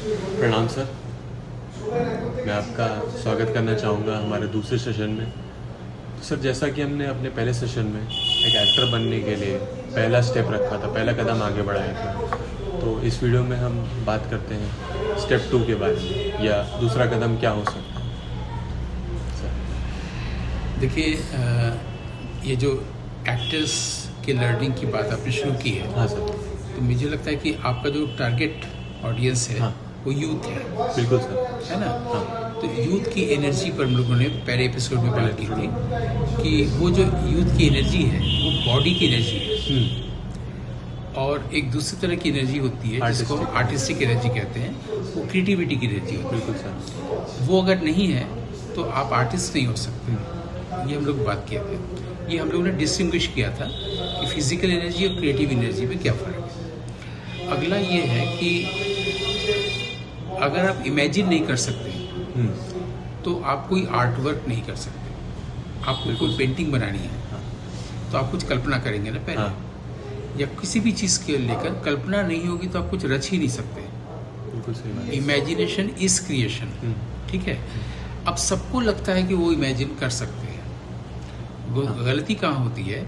प्रणाम सर। मैं आपका स्वागत करना चाहूँगा हमारे दूसरे सेशन में। तो सर, जैसा कि हमने अपने पहले सेशन में एक एक्टर बनने के लिए पहला स्टेप रखा था, पहला कदम आगे बढ़ाया था, तो इस वीडियो में हम बात करते हैं स्टेप 2 के बारे में, या दूसरा कदम क्या हो सकता है। सर देखिए, ये जो एक्टर्स के लर्निंग की बात आपने शुरू की है, हाँ सर। तो मुझे लगता है कि आपका जो टारगेट ऑडियंस है, हाँ, वो यूथ है, बिल्कुल सर। है ना। हाँ, तो यूथ की एनर्जी पर हम लोगों ने पहले एपिसोड में बात की थी कि वो जो यूथ की एनर्जी है वो बॉडी की एनर्जी है, और एक दूसरी तरह की एनर्जी होती है जिसको आर्टिस्टिक एनर्जी कहते हैं, वो क्रिएटिविटी की एनर्जी होती बिल्कुल सर। है। वो अगर नहीं है तो आप आर्टिस्ट नहीं हो सकते। ये हम लोग बात किए थे, ये हम लोगों ने डिस्टिंग्विश किया था कि फिजिकल एनर्जी और क्रिएटिव एनर्जी में क्या फ़र्क है। अगला ये है कि अगर आप इमेजिन नहीं कर सकते तो आप कोई आर्ट वर्क नहीं कर सकते। आपको कोई पेंटिंग बनानी है, तो आप कुछ कल्पना करेंगे ना पहले, या किसी भी चीज़ के लेकर कल्पना नहीं होगी तो आप कुछ रच ही नहीं सकते। बिल्कुल सही बात है। इमेजिनेशन इज क्रिएशन, ठीक है। अब सबको लगता है कि वो इमेजिन कर सकते हैं। वो गलती कहाँ होती है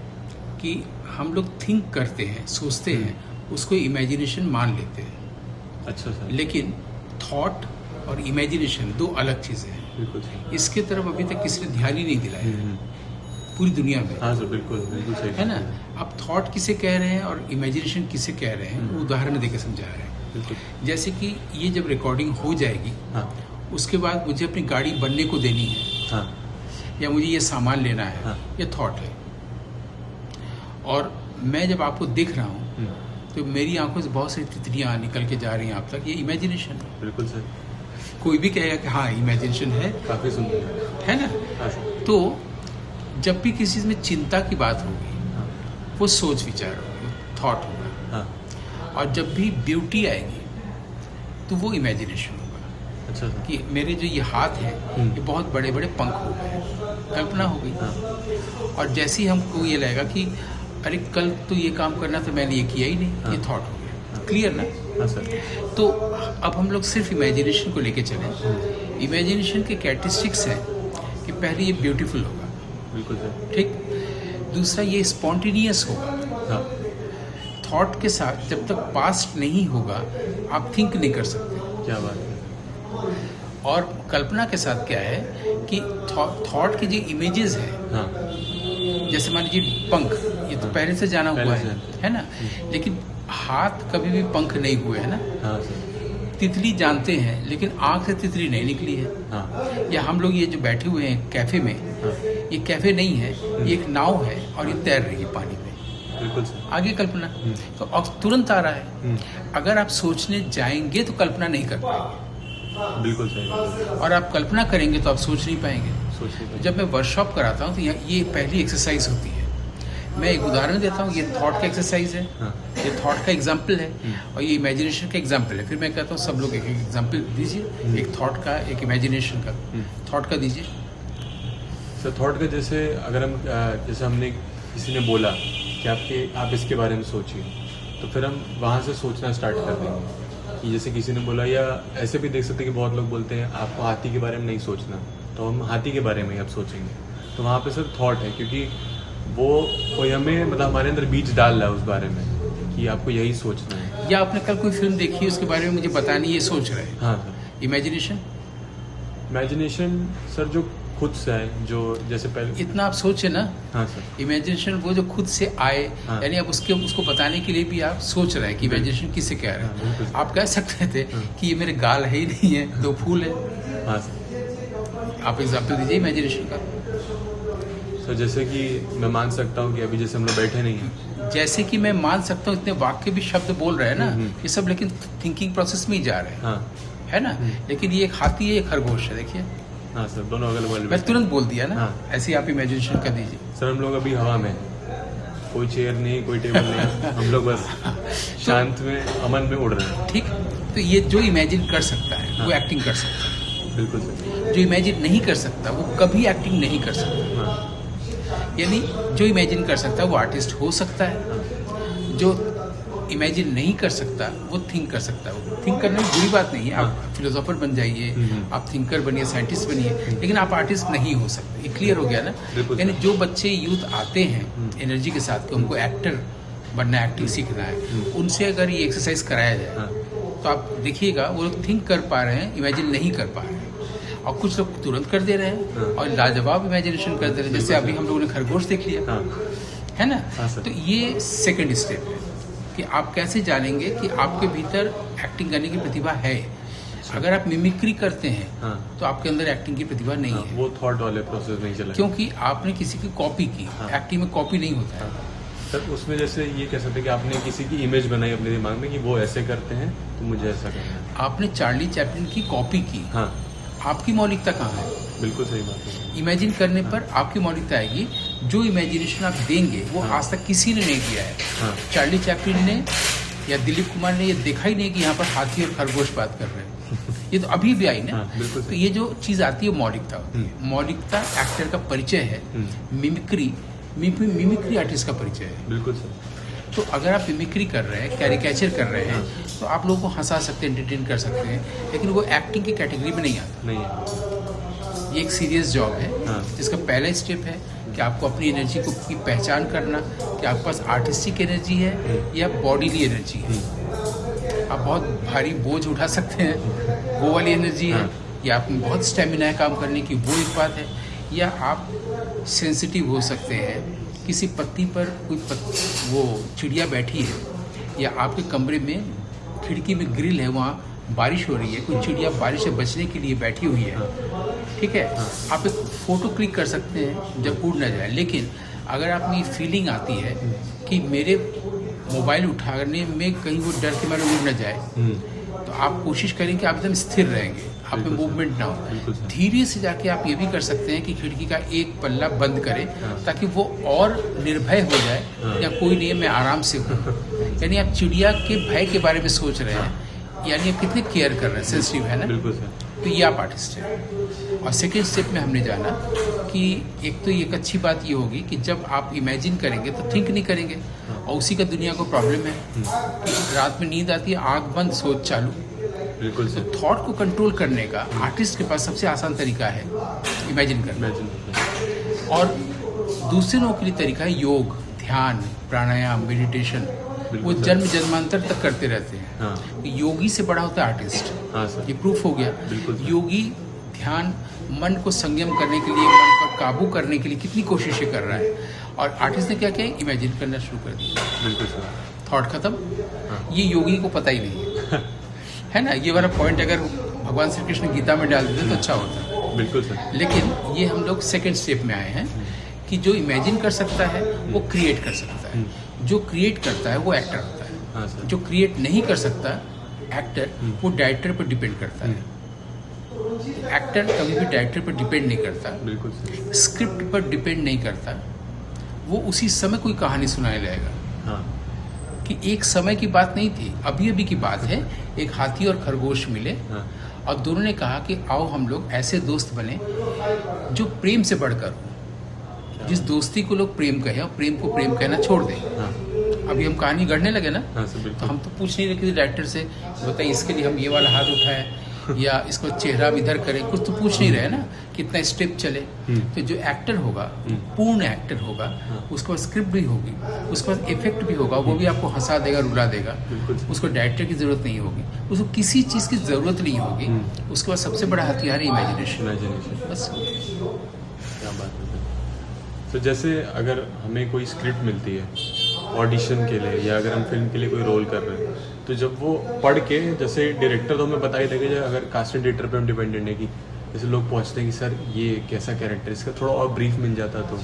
कि हम लोग थिंक करते हैं, सोचते हैं, उसको इमेजिनेशन मान लेते हैं। अच्छा सर। लेकिन थॉट और इमेजिनेशन दो अलग चीज़ें हैं। बिल्कुल सर। इसके तरफ अभी तक किसी ने ध्यान ही नहीं दिलाया है पूरी दुनिया में, हाँ सर, बिल्कुल बिल्कुल सही है ना। अब थॉट किसे कह रहे हैं और इमेजिनेशन किसे कह रहे हैं, वो उदाहरण देकर समझा रहे हैं। बिल्कुल। जैसे कि ये जब रिकॉर्डिंग हो जाएगी, हाँ उसके बाद मुझे अपनी गाड़ी बनने को देनी है, हाँ या मुझे ये सामान लेना है, हाँ। ये थॉट है। और मैं जब आपको दिख रहा हूँ तो मेरी आंखों से बहुत सारी तितलियाँ निकल के जा रही हैं आप तक, ये इमेजिनेशन है। बिल्कुल सर। कोई भी कहेगा कि हाँ इमेजिनेशन है काफ़ी सुंदर है ना। हाँ सर। तो जब भी किसी चीज़ में चिंता की बात होगी, हाँ वो सोच विचार होगी, थॉट होगा। हाँ। और जब भी ब्यूटी आएगी तो वो इमेजिनेशन होगा। अच्छा सर। कि मेरे जो ये हाथ हैं, ये बहुत बड़े बड़े पंख हो गए, कल्पना हो गई। हाँ और जैसे ही हमको ये लगेगा कि अरे कल तो ये काम करना था, मैंने ये किया ही नहीं, ये थॉट हो गया। क्लियर ना। हाँ सर। तो अब हम लोग सिर्फ इमेजिनेशन को लेके चलें। इमेजिनेशन के कैरेक्टरिस्टिक्स हैं कि पहले ये ब्यूटीफुल होगा, बिल्कुल सर। ठीक। दूसरा, ये स्पॉन्टेनियस होगा। हाँ थॉट के साथ जब तक पास्ट नहीं होगा आप थिंक नहीं कर सकते। क्या बात है। और कल्पना के साथ क्या है कि थॉट की जो इमेजेस है, हाँ जैसे मान लीजिए पंख, ये तो पहले से जाना हुआ पहले है ना। लेकिन हाथ कभी भी पंख नहीं हुए, है ना। हाँ सर। तितली जानते हैं, लेकिन आँख से तितली नहीं निकली है। हाँ या हम लोग ये जो बैठे हुए हैं कैफे में, ये कैफे नहीं है, ये एक नाव है और ये तैर रही है पानी में। बिल्कुल सर। आगे कल्पना तो तुरंत आ रहा है। अगर आप सोचने जाएंगे तो कल्पना नहीं कर पाएंगे, बिल्कुल सही बात है। और आप कल्पना करेंगे तो आप सोच नहीं पाएंगे। सोचिए तो। जब मैं वर्कशॉप कराता हूँ तो ये पहली एक्सरसाइज होती है। मैं एक उदाहरण देता हूँ, ये थॉट का एक्सरसाइज है, हाँ ये थॉट का एग्जाम्पल है, और ये इमेजिनेशन का एग्जाम्पल है। फिर मैं कहता हूँ सब लोग एक एक एग्जाम्पल दीजिए, एक थॉट का, एक इमेजिनेशन का। थॉट का दीजिए सर। थॉट का जैसे अगर हम जैसे हमने किसी ने बोला कि आप इसके बारे में सोचिए, तो फिर हम वहाँ से सोचना स्टार्ट कर देंगे। कि जैसे किसी ने बोला, या ऐसे भी देख सकते हैं कि बहुत लोग बोलते हैं आपको हाथी के बारे में नहीं सोचना, तो हम हाथी के बारे में ही अब सोचेंगे। तो वहाँ पे सर थॉट है, क्योंकि वो कोई हमें मतलब हमारे अंदर बीज डाल रहा है उस बारे में कि आपको यही सोचना है। या आपने कल कोई फिल्म देखी, उसके बारे में मुझे बतानी, ये सोच रहे हैं। हाँ सर। इमेजिनेशन सर जो खुद से आए, जो जैसे पहले इतना आप सोचे ना। हाँ सर। इमेजिनेशन वो जो खुद से आए, हाँ। यानी आप उसको बताने के लिए भी आप सोच रहे हैं कि इमेजिनेशन किससे कह रहे हाँ, हैं। आप कह सकते थे कि ये मेरे गाल है ही नहीं है, दो फूल है। हाँ सर। आप एग्जाम्पल दीजिए इमेजिनेशन का। सर जैसे कि मैं मान सकता हूँ कि अभी जैसे हम लोग बैठे नहीं हैं। जैसे कि मैं मान सकता हूँ, इतने वाक्य भी शब्द बोल रहे हैं ना, ये सब लेकिन थिंकिंग प्रोसेस में ही जा रहे हैं, हाँ है ना। लेकिन ये एक हाथी है, एक खरगोश है, देखिए। हाँ सर, दोनों अगल बगल। मैं तुरंत बोल दिया ना। हाँ। ऐसे ही आप इमेजिनेशन कर दीजिए। सर हम लोग अभी हवा में, कोई चेयर नहीं, कोई टेबल नहीं, हम लोग बस शांत में, अमन में उड़ रहे हैं। ठीक। तो ये जो इमेजिन कर सकता है वो एक्टिंग कर सकता है। बिल्कुल सर। जो इमेजिन नहीं कर सकता वो कभी एक्टिंग नहीं कर सकता। हाँ यानी जो इमेजिन कर सकता है वो आर्टिस्ट हो सकता है, जो इमेजिन नहीं कर सकता वो थिंक कर सकता है। वो थिंक करने में बुरी बात नहीं है, आप फिलोसोफर बन जाइए, आप थिंकर बनिए, साइंटिस्ट बनिए, लेकिन आप आर्टिस्ट नहीं हो सकते। ये क्लियर हो गया ना। यानी जो बच्चे यूथ आते हैं एनर्जी के साथ कि उनको एक्टर बनना है, एक्टिंग सीखना है, उनसे अगर ये एक्सरसाइज कराया जाए तो आप देखिएगा वो लोग थिंक कर पा रहे हैं, इमेजिन नहीं कर पा रहे हैं। और कुछ लोग तुरंत कर दे रहे हैं और लाजवाब इमेजिनेशन कर दे रहे हैं, जैसे अभी हम लोगों ने खरगोश देख लिया, है ना। तो ये सेकंड स्टेप है कि आप कैसे जानेंगे कि आपके भीतर एक्टिंग करने की प्रतिभा है। अगर आप मिमिक्री करते हैं तो आपके अंदर एक्टिंग की प्रतिभा नहीं है, वो थॉट वाले प्रोसेस नहीं चला, क्योंकि आपने किसी की कॉपी की। एक्टिंग में कॉपी नहीं होता है। सर उसमें जैसे ये कह सकते हैं कि आपने किसी की इमेज बनाई अपने दिमाग में कि वो ऐसे करते हैं तो मुझे ऐसा करना है। आपने चार्ली चैपलिन की कॉपी की, आपकी मौलिकता कहाँ है? बिल्कुल सही बात है। इमेजिन करने पर आपकी मौलिकता आएगी। जो इमेजिनेशन आप देंगे वो आज तक किसी ने नहीं किया है। चार्ली चैपलिन ने या दिलीप कुमार ने ये देखा ही नहीं कि यहाँ पर हाथी और खरगोश बात कर रहे हैं। ये तो अभी भी आई ना। तो ये जो चीज आती है मौलिकता होती है। मौलिकता एक्टर का परिचय है। मिमिक्री आर्टिस्ट का परिचय है। बिल्कुल सर। तो अगर आप मिमिक्री कर रहे हैं, कैरिकेचर कर रहे हैं, तो आप लोगों को हंसा सकते हैं, एंटरटेन कर सकते हैं, लेकिन वो एक्टिंग की कैटेगरी में नहीं आता। नहीं है। ये एक सीरियस जॉब है जिसका पहला स्टेप है कि आपको अपनी एनर्जी को की पहचान करना कि आपके पास आर्टिस्टिक एनर्जी है या बॉडीली एनर्जी है। आप बहुत भारी बोझ उठा सकते हैं, वो वाली एनर्जी है, या आप में बहुत स्टेमिना है काम करने की, वो एक बात है, या आप सेंसिटिव हो सकते हैं। किसी पत्ती पर कोई वो चिड़िया बैठी है, या आपके कमरे में खिड़की में ग्रिल है, वहाँ बारिश हो रही है, कोई चिड़िया बारिश से बचने के लिए बैठी हुई है, ठीक है। आप एक फ़ोटो क्लिक कर सकते हैं जब उड़ ना जाए। लेकिन अगर आप में ये फीलिंग आती है कि मेरे मोबाइल उठाने में कहीं वो डर के मारे उड़ ना जाए, तो आप कोशिश करें कि आप एकदम स्थिर रहेंगे, आप में मूवमेंट ना हो। धीरे से जाके आप ये भी कर सकते हैं कि खिड़की का एक पल्ला बंद करें ताकि वो और निर्भय हो जाए, या कोई नहीं मैं आराम से हूँ। यानी आप चिड़िया के भय के बारे में सोच रहे हैं, यानी आप कितने केयर कर रहे हैं, सेंसिटिव है ना। बिल्कुल सर। तो ये आप आर्टिस्ट हैं। और सेकेंड स्टेप में हमने जाना कि एक तो एक अच्छी बात ये होगी कि जब आप इमेजिन करेंगे तो थिंक नहीं करेंगे, और उसी का दुनिया को प्रॉब्लम है कि रात में नींद आती है, आंख बंद, सोच चालू। बिल्कुल तो थॉट को कंट्रोल करने का आर्टिस्ट के पास सबसे आसान तरीका है इमेजिन करना। और दूसरे लोगों के लिए तरीका है योग, ध्यान, प्राणायाम, मेडिटेशन। वो जन्म जन्मांतर तक करते रहते हैं। योगी से बड़ा होता है आर्टिस्ट। ये प्रूफ हो गया। योगी ध्यान, मन को संयम करने के लिए, मन पर काबू करने के लिए कितनी कोशिशें कर रहा है, और आर्टिस्ट ने क्या किया, इमेजिन करना शुरू कर दिया। बिल्कुल सर। थॉट खत्म। ये योगी को पता ही नहीं है ना। ये वाला पॉइंट अगर भगवान श्री कृष्ण गीता में डाल देते तो अच्छा होता। बिल्कुल सर। लेकिन ये हम लोग सेकेंड स्टेप में आए हैं कि जो इमेजिन कर सकता है वो क्रिएट कर सकता है। जो क्रिएट करता है वो एक्टर होता है। जो क्रिएट नहीं कर सकता एक्टर, वो डायरेक्टर पर डिपेंड करता है। एक्टर कभी भी डायरेक्टर पर डिपेंड नहीं करता, बिल्कुल सर। स्क्रिप्ट पर डिपेंड नहीं करता। वो उसी समय कोई कहानी सुनाने लगेगा। कि एक समय की बात नहीं थी, अभी अभी की बात है। एक हाथी और खरगोश मिले और दोनों ने कहा कि आओ हम लोग ऐसे दोस्त बने जो प्रेम से बढ़कर हो। जिस दोस्ती को लोग प्रेम कहें और प्रेम को प्रेम कहना छोड़ दें। अभी हम कहानी गढ़ने लगे ना, तो हम तो पूछ नहीं रहे कि डायरेक्टर से बताइए इसके लिए हम ये वाला हाथ उठाएं या इसको चेहरा इधर करें, कुछ तो पूछ नहीं रहे ना, कितना स्टेप चले। तो जो एक्टर होगा, पूर्ण एक्टर होगा, उसके पास स्क्रिप्ट भी होगी, उसके पास इफेक्ट भी होगा, वो भी आपको हंसा देगा, रुला देगा। उसको डायरेक्टर की जरूरत नहीं होगी, उसको किसी चीज़ की जरूरत नहीं होगी। उसके पास सबसे बड़ा हथियार है इमेजिनेशन। बस क्या बात है। तो जैसे अगर हमें कोई स्क्रिप्ट मिलती है ऑडिशन के लिए, या अगर हम फिल्म के लिए कोई रोल कर रहे हैं, तो जब वो पढ़ के, जैसे डायरेक्टर तो हमें बता ही देगा, अगर कास्ट एंड डायरेक्टर पे हम डिपेंडेंट है कि जैसे लोग पूछते हैं कि सर ये कैसा कैरेक्टर, इसका थोड़ा और ब्रीफ मिल जाता, तो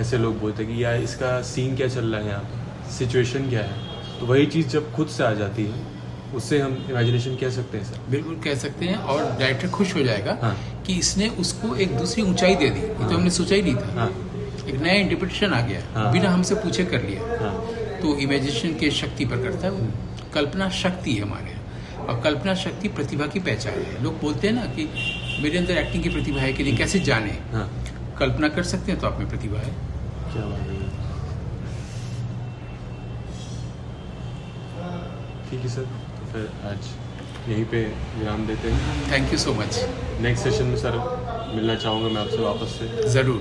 ऐसे लोग बोलते हैं कि यार इसका सीन क्या चल रहा है, यहाँ पर सिचुएशन क्या है। तो वही चीज़ जब खुद से आ जाती है, उससे हम इमेजिनेशन कह सकते हैं सर। बिल्कुल कह सकते हैं, और डायरेक्टर खुश हो जाएगा कि इसने उसको एक दूसरी ऊंचाई दे दी। ये तो हमने सोचा ही नहीं था। एक नया इंटरप्रिटेशन आ गया, बिना हमसे पूछे कर लिया। तो इमेजिनेशन के शक्ति पर करता है वो। कल्पना शक्ति है हमारे यहाँ, और कल्पना शक्ति प्रतिभा की पहचान है। लोग बोलते हैं ना कि मेरे अंदर एक्टिंग की प्रतिभा है कि नहीं, कैसे जाने। कल्पना कर सकते हैं तो आप में प्रतिभा है। क्या बात है। ठीक है सर, तो फिर आज यहीं पे विराम देते हैं। Thank you so much. Next session में सर मिलना चाहूँगा मैं आपसे वापस से। ज़रूर।